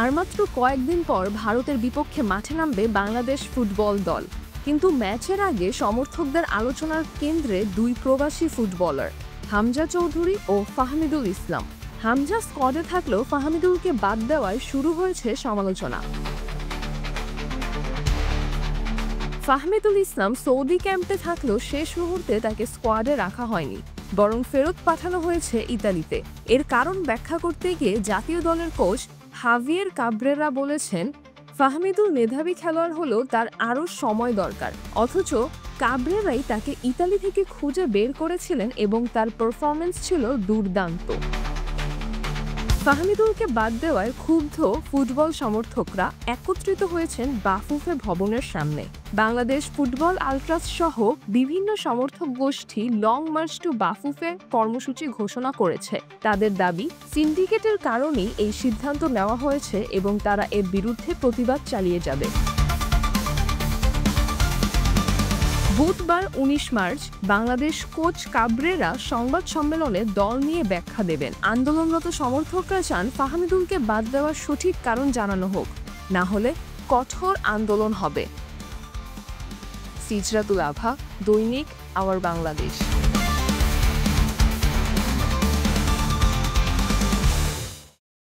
আর মাত্র কয়েকদিন পর ভারতের বিপক্ষে মাঠে নামবে বাংলাদেশ ফুটবল দল। কিন্তু ম্যাচের আগে সমর্থকদের আলোচনার কেন্দ্রে দুই প্রবাসী ফুটবলার হামজা চৌধুরী ও ফাহমিদুল ইসলাম। হামজা স্কোয়াডে থাকলেও ফাহমিদুলকে বাদ দেওয়ায় শুরু হয়েছে সমালোচনা। ফাহমিদুল ইসলাম সৌদি ক্যাম্পে থাকলেও শেষ মুহূর্তে তাকে স্কোয়াডে রাখা হয়নি, বরং ফেরত পাঠানো হয়েছে ইতালিতে। এর কারণ ব্যাখ্যা করতে গিয়ে জাতীয় দলের কোচ হাভিয়ের কাব্রেরা বলেছেন, ফাহমিদুল মেধাবী খেলোয়াড় হলেও তার আরও সময় দরকার। অথচ কাব্রেরাই তাকে ইতালি থেকে খুঁজে বের করেছিলেন এবং তার পারফরম্যান্স ছিল দুর্দান্ত। ফাহমিদুলকে বাদ দেওয়ায় ক্ষুব্ধ ফুটবল সমর্থকরা একত্রিত হয়েছেন বাফুফে ভবনের সামনে। বাংলাদেশ ফুটবল আলট্রাস সহ বিভিন্ন সমর্থক গোষ্ঠী লং মার্চ টু বাফুফে কর্মসূচি ঘোষণা করেছে। তাদের দাবি, সিন্ডিকেটের কারণেই এই সিদ্ধান্ত নেওয়া হয়েছে এবং তারা এর বিরুদ্ধে প্রতিবাদ চালিয়ে যাবে। বুধবার ১৯ মার্চ বাংলাদেশ কোচ কাব্রেরা সংবাদ সম্মেলনে দল নিয়ে ব্যাখ্যা দেবেন। আন্দোলনরত সমর্থকরা চান ফাহমিদুলকে বাদ দেওয়ার সঠিক কারণ জানানো হোক, না হলে কঠোর আন্দোলন হবে। সিজরাতুল আভা, দৈনিক আওয়ার বাংলাদেশ।